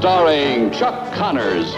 starring Chuck Connors.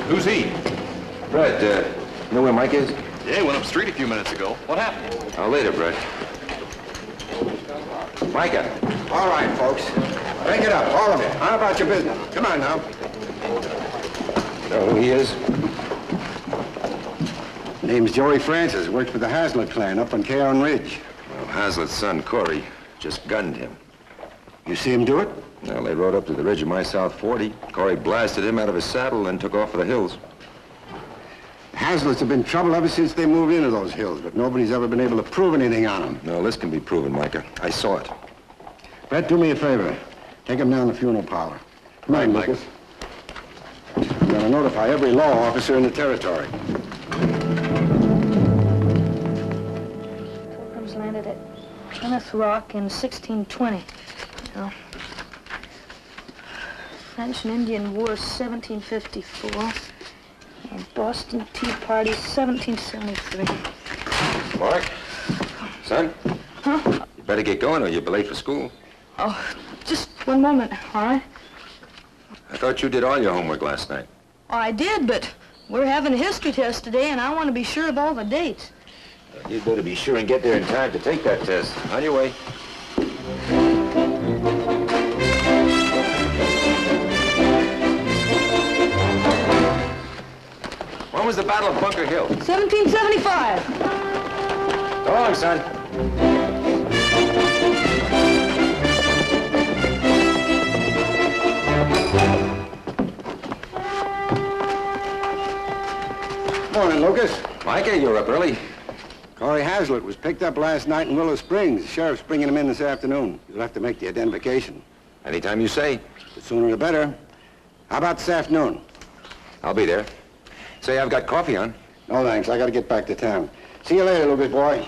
Who's he? Brett, you know where Mike is? Yeah, he went up street a few minutes ago. What happened? Later, Brett. Micah. All right, folks. Break it up, all of it. How about your business? Come on now. Know who he is? Name's Joey Francis. Works for the Hazlitt clan up on Cairn Ridge. Well, Hazlitt's son, Corey, just gunned him. You see him do it? Well, they rode up to the ridge of my South 40. Corey blasted him out of his saddle and took off for the hills. Hazlitt's have been trouble ever since they moved into those hills, but nobody's ever been able to prove anything on them. No, this can be proven, Micah. I saw it. Brett, do me a favor. Take him down to the funeral parlor. Come on, Mike. Lucas. I'm going to notify every law officer in the territory. Pilgrims landed at Plymouth Rock in 1620. Well, French and Indian War, 1754. And Boston Tea Party, 1773. Mark? Son? Huh? You better get going or you'll be late for school. Oh, just one moment, all right? I thought you did all your homework last night. Oh, I did, but we're having a history test today, and I want to be sure of all the dates. You'd better be sure and get there in time to take that test. On your way. When was the Battle of Bunker Hill? 1775. So long, son. Morning, Lucas. Micah, you're up early. Corey Hazlitt was picked up last night in Willow Springs. The sheriff's bringing him in this afternoon. You'll have to make the identification. Anytime you say. The sooner the better. How about this afternoon? I'll be there. Say, I've got coffee on. No, thanks. I got to get back to town. See you later, Lucas boy.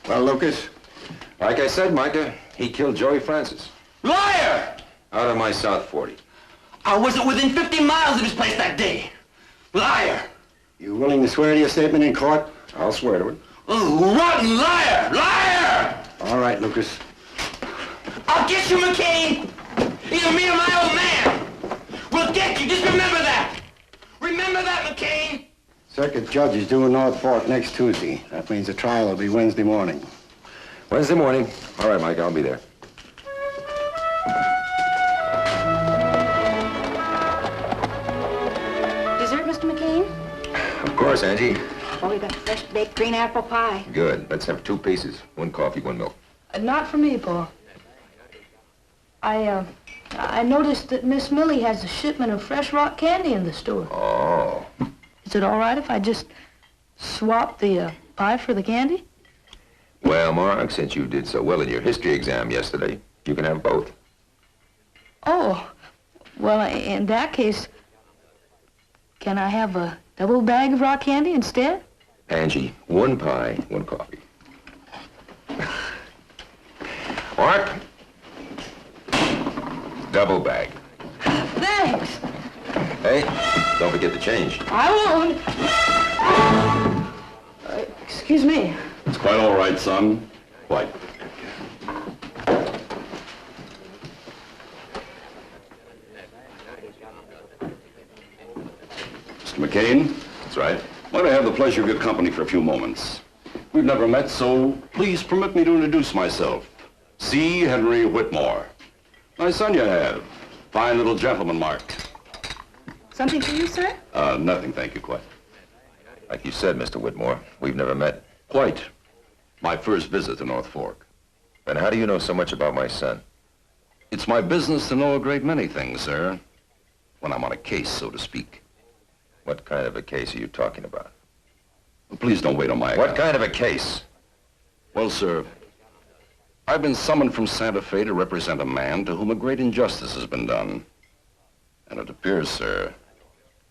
Well, Lucas? Like I said, Micah, he killed Joey Francis. Liar! Out of my South 40. I wasn't within 50 miles of his place that day. Liar! You willing to swear to your statement in court? I'll swear to it. Oh, rotten liar! Liar! All right, Lucas. I'll get you, McCain! Either me or my old man! We'll get you, just remember that! Remember that, McCain! Circuit judge is due in North Fork next Tuesday. That means the trial will be Wednesday morning. Wednesday morning. All right, Mike, I'll be there. Dessert, Mr. McCain? Of course, Angie. Oh, we got fresh baked green apple pie. Good. Let's have 2 pieces. 1 coffee, 1 milk. Not for me, Paul. I noticed that Miss Millie has a shipment of fresh rock candy in the store. Oh. Is it all right if I just swap the pie for the candy? Well, Mark, since you did so well in your history exam yesterday, You can have both. Oh, well, in that case, can I have a double bag of raw candy instead? Angie, 1 pie, 1 coffee. Mark? Double bag. Thanks. Hey, don't forget the change. I won't. Excuse me. It's quite all right, son. Quite. Mr. McCain? That's right. Might I have the pleasure of your company for a few moments? We've never met, so please permit me to introduce myself. C. Henry Whitmore. Nice son you have. Fine little gentleman, Mark. Something for you, sir? Nothing, thank you, quite. Like you said, Mr. Whitmore, we've never met. Quite. My first visit to North Fork. And how do you know so much about my son? It's my business to know a great many things, sir. When I'm on a case, so to speak. What kind of a case are you talking about? Please don't wait on my What account. kind of a case? Well, sir, I've been summoned from Santa Fe to represent a man to whom a great injustice has been done. And it appears, sir,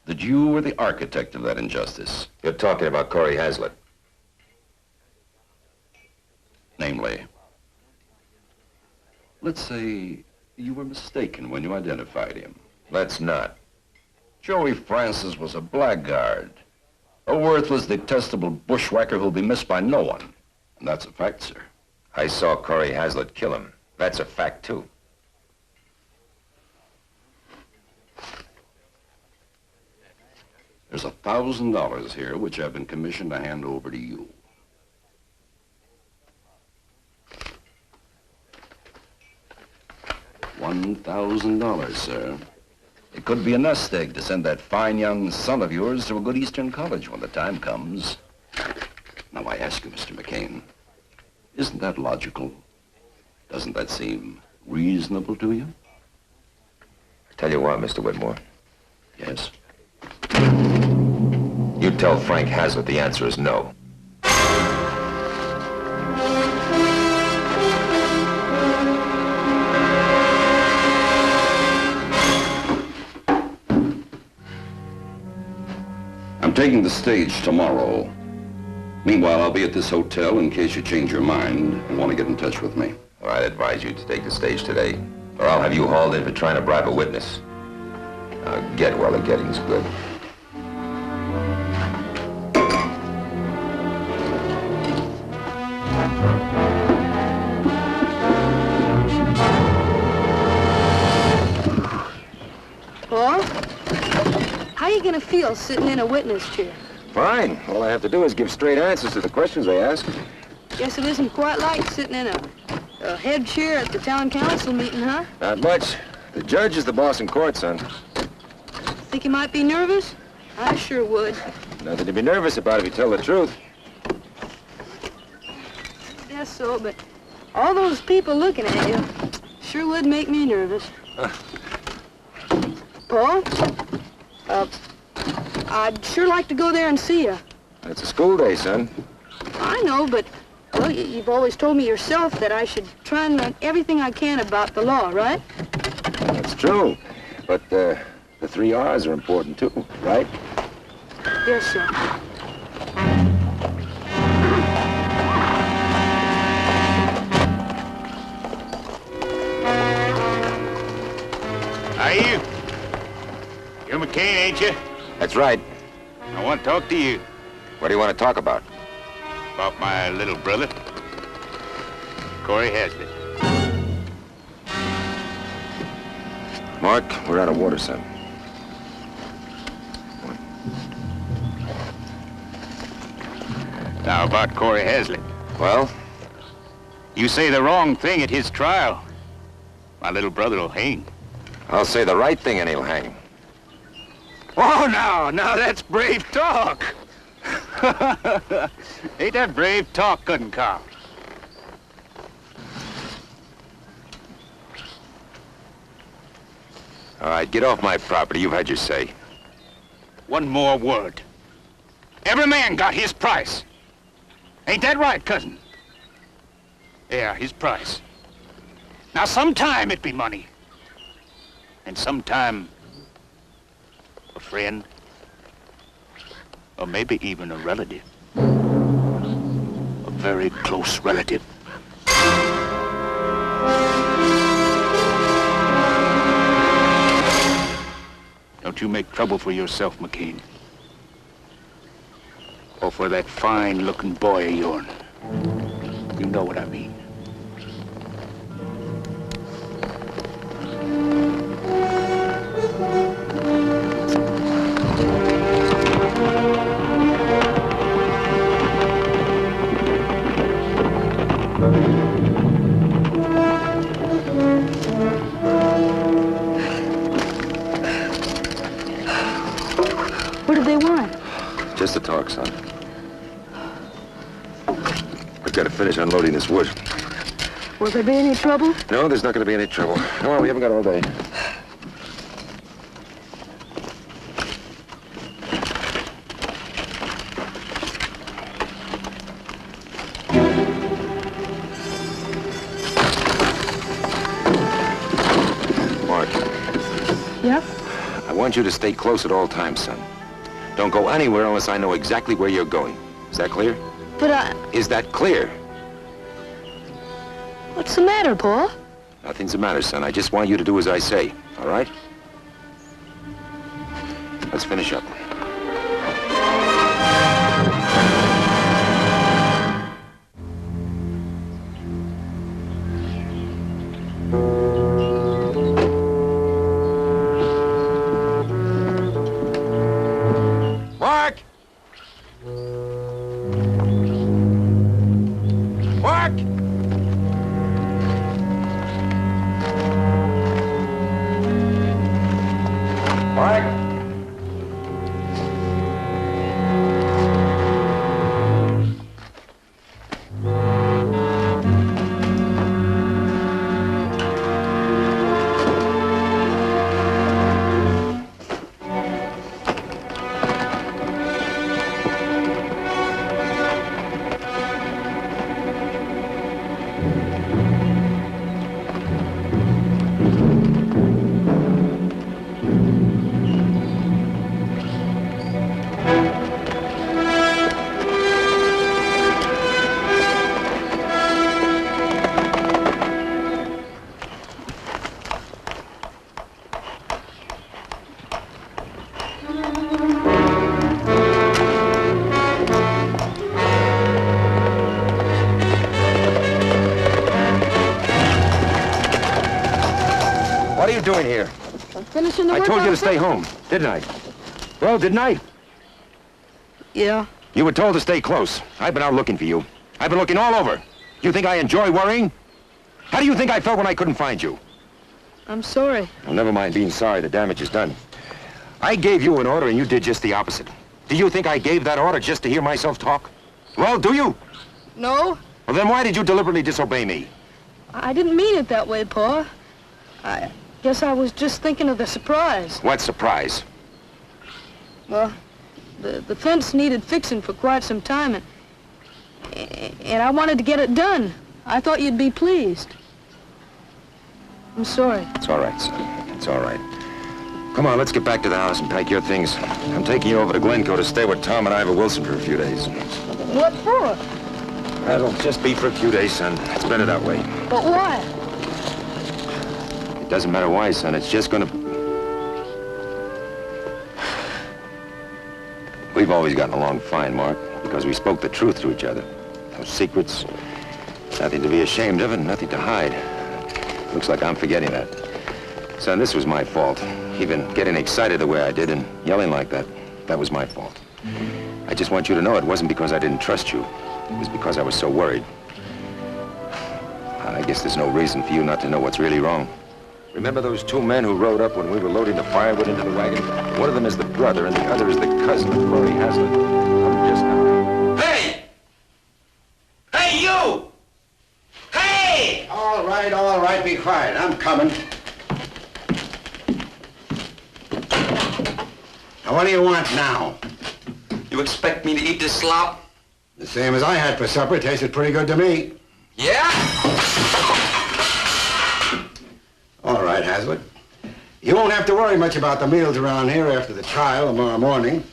that you were the architect of that injustice. You're talking about Corey Hazlitt. Namely, let's say you were mistaken when you identified him. Let's not. Joey Francis was a blackguard, a worthless, detestable bushwhacker who'll be missed by no one. And that's a fact, sir. I saw Corey Hazlitt kill him. That's a fact, too. There's $1,000 here, which I've been commissioned to hand over to you. $1,000, sir. It could be a nest egg to send that fine young son of yours to a good Eastern college when the time comes. Now, I ask you, Mr. McCain, isn't that logical? Doesn't that seem reasonable to you? Tell you what, Mr. Whitmore. Yes. You tell Frank Hazlitt the answer is no. I'm taking the stage tomorrow. Meanwhile, I'll be at this hotel in case you change your mind and want to get in touch with me. Well, I'd advise you to take the stage today, or I'll have you hauled in for trying to bribe a witness. Now, get while the getting's good. Paul? How are you gonna feel sitting in a witness chair? Fine. All I have to do is give straight answers to the questions they ask. Guess it isn't quite like sitting in a head chair at the town council meeting, huh? Not much. The judge is the boss in court, son. Think you might be nervous? I sure would. Nothing to be nervous about if you tell the truth. Guess so, but all those people looking at you sure would make me nervous. Paul? I'd sure like to go there and see you. It's a school day, son. I know, but, well, you've always told me yourself that I should try and learn everything I can about the law, right? That's true. But the 3 R's are important, too, right? Yes, sir. Are you? You're McCain, ain't you? That's right. I want to talk to you What do you want to talk about? about my little brother, Corey Hazlitt. Mark, we're out of water, son. Now, about Corey Hazlitt. Well, You say the wrong thing at his trial, my little brother will hang. I'll say the right thing and he'll hang. Oh, now that's brave talk. Ain't that brave talk, couldn't count. All right, get off my property. You've had your say. One more word. Every man got his price. Ain't that right, cousin? Yeah, his price. Now, sometime it be money. And sometime a friend. Or maybe even a relative. A very close relative. Don't you make trouble for yourself, McCain. Or for that fine-looking boy of yours. You know what I mean. What do they want? Just to talk, son. We've got to finish unloading this wood. Will there be any trouble? No, there's not going to be any trouble. Come on, we haven't got all day. Mark. Yep. I want you to stay close at all times, son. Don't go anywhere unless I know exactly where you're going. Is that clear? But Is that clear? what's the matter, Pa? Nothing's the matter, son. I just want you to do as I say, all right? Let's finish up. Mark! Mark! Mark! What are you doing here? I'm finishing the I work told you on to stay the- home, didn't I? Well, didn't I? Yeah. You were told to stay close. I've been out looking for you. I've been looking all over. You think I enjoy worrying? How do you think I felt when I couldn't find you? I'm sorry. Well, never mind being sorry. The damage is done. I gave you an order and you did just the opposite. Do you think I gave that order just to hear myself talk? Well, do you? No, Well, then why did you deliberately disobey me? I didn't mean it that way, Pa. I guess I was just thinking of the surprise. What surprise? Well, the fence needed fixing for quite some time, and I wanted to get it done. I thought you'd be pleased. I'm sorry. It's all right, son. It's all right. Come on, let's get back to the house and pack your things. I'm taking you over to Glencoe to stay with Tom and Ivor Wilson for a few days. What for? That'll just be for a few days, son. It's better that way. But why? It doesn't matter why, son. It's just gonna... We've always gotten along fine, Mark, because we spoke the truth to each other. No secrets, nothing to be ashamed of and nothing to hide. Looks like I'm forgetting that. Son, this was my fault. Even getting excited the way I did and yelling like that, that was my fault. I just want you to know it wasn't because I didn't trust you. It was because I was so worried. I guess there's no reason for you not to know what's really wrong. Remember those two men who rode up when we were loading the firewood into the wagon? One of them is the brother and the other is the cousin of Glory Hazlitt. I'm just not... Hey! Hey, you! Hey! All right, be quiet. I'm coming. Now, what do you want now? You expect me to eat this slop? The same as I had for supper. Tasted pretty good to me. Yeah? All right, Hazlitt. You won't have to worry much about the meals around here after the trial tomorrow morning.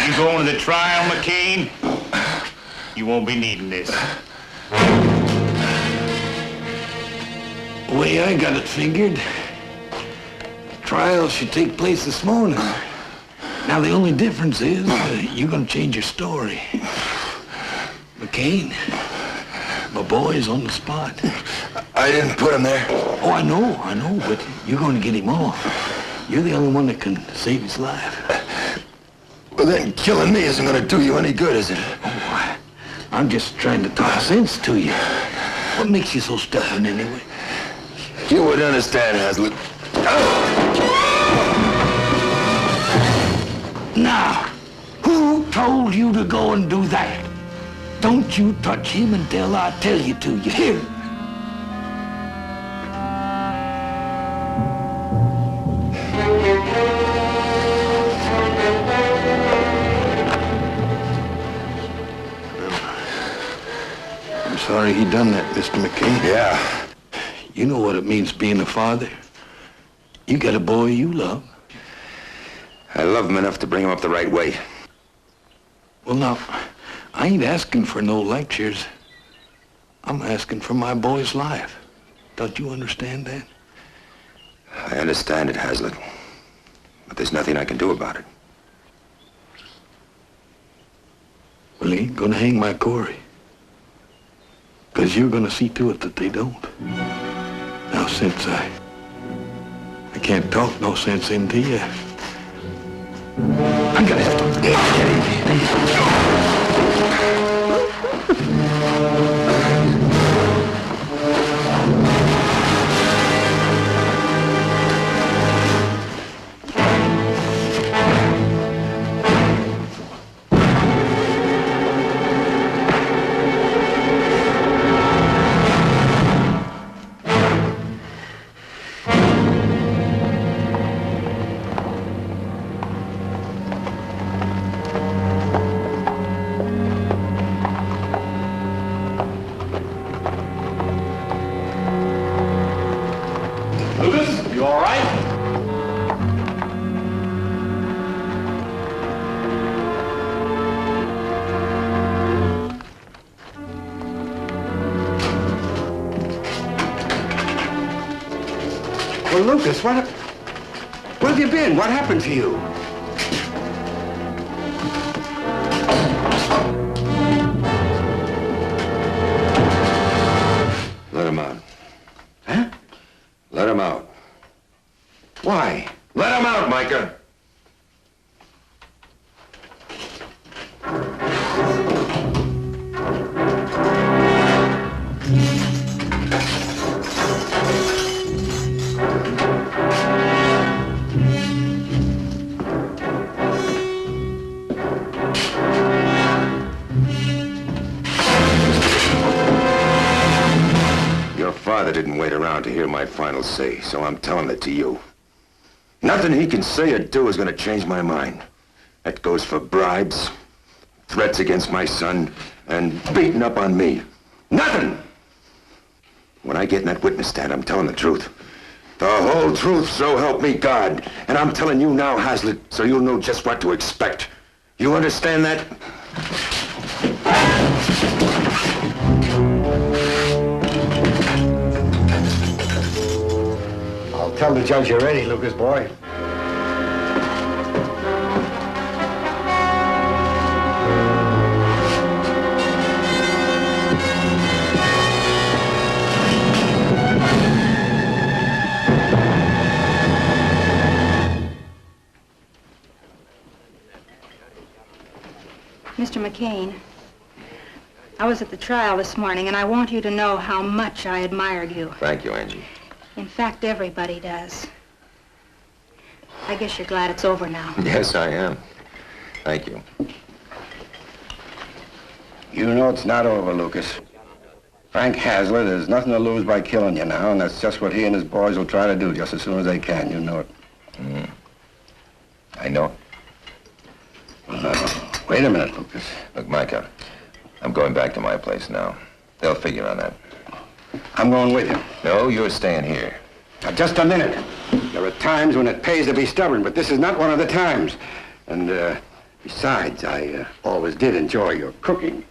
You going to the trial, McCain? You won't be needing this. The way I got it figured, trial should take place this morning. Now, the only difference is you're going to change your story. McCain, my boy's on the spot. I didn't put him there. Oh, I know, but you're going to get him off. You're the only one that can save his life. Well, then killing me isn't going to do you any good, is it? Oh, I'm just trying to talk sense to you. What makes you so stubborn anyway? You would understand, Hazlitt. Now, who told you to go and do that? Don't you touch him until I tell you to. You hear? I'm sorry he done that, Mr. McCain. Yeah. You know what it means being a father. You got a boy you love. I love him enough to bring him up the right way. Well, now, I ain't asking for no lectures. I'm asking for my boy's life. Don't you understand that? I understand it, Hazlitt. But there's nothing I can do about it. Well, he ain't gonna hang my Corey. 'Cause you're gonna see to it that they don't. Now, since I can't talk no sense into you, I'm gonna have to get him. Lucas, you all right? Well, Lucas, where have you been? What happened to you? Let him out. Huh? Let him out. Why? Let him out, Micah. Your father didn't wait around to hear my final say, so I'm telling it to you. Nothing he can say or do is going to change my mind. That goes for bribes, threats against my son, and beating up on me. Nothing! When I get in that witness stand, I'm telling the truth. The whole truth, so help me God. And I'm telling you now, Hazlitt, so you'll know just what to expect. You understand that? I'll tell the judge you're ready, Lucas, boy. Mr. McCain, I was at the trial this morning, and I want you to know how much I admired you. Thank you, Angie. In fact, everybody does. I guess you're glad it's over now. Yes, I am. Thank you. You know it's not over, Lucas. Frank Hazlitt has nothing to lose by killing you now, and that's just what he and his boys will try to do just as soon as they can. You know it. I know. Wait a minute, Lucas. Look, Micah, I'm going back to my place now. They'll figure on that. I'm going with you. No, you're staying here. Now, just a minute. There are times when it pays to be stubborn, but this is not one of the times. And, besides, I always did enjoy your cooking.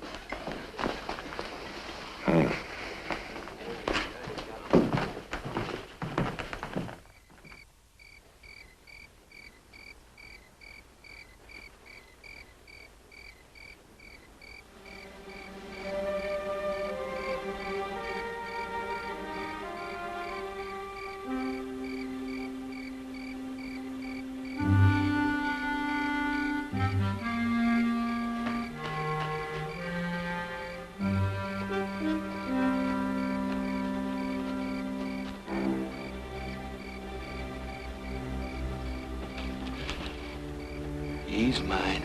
He's mine.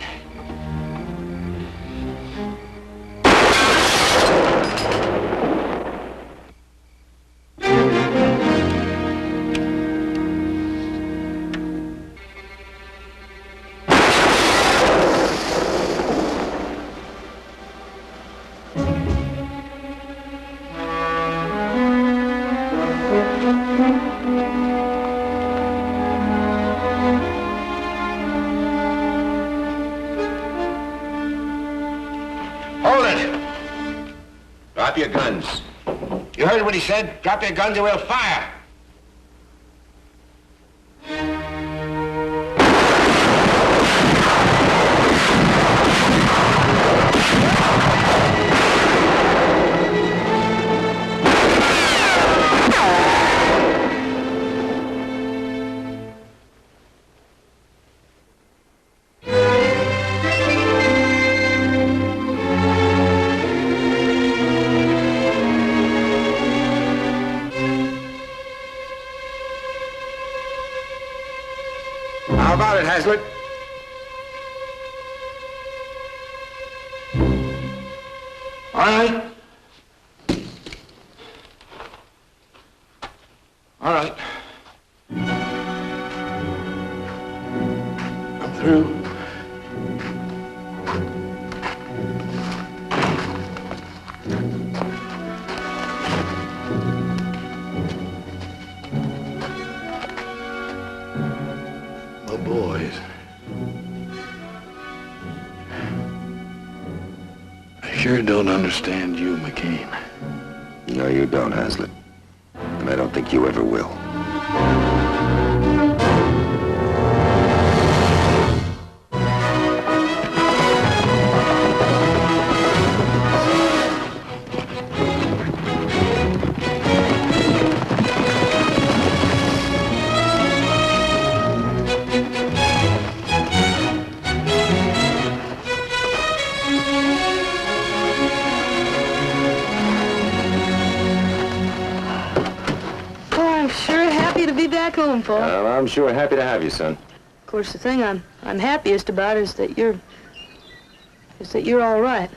Hold it! Drop your guns. You heard what he said? Drop your guns or we'll fire. How about it, Hazlitt? All right. All right. I'm through. My boys. I sure don't understand you, McCain. No, you don't, Hazlitt. And I don't think you ever will. Back home, Paul. Well, I'm sure happy to have you, son. Of course, the thing I'm happiest about is that you're all right.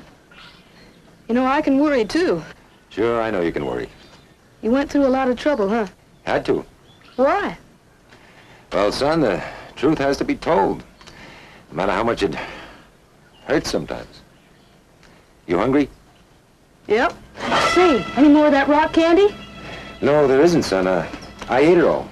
You know, I can worry too. Sure, I know you can worry. You went through a lot of trouble, huh? Had to. Why? Well, son, the truth has to be told. No matter how much it hurts sometimes. You hungry? Yep. Say, any more of that rock candy? No, there isn't, son. I ate it all.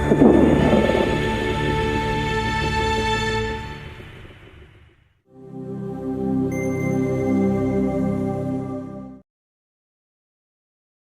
Thank you.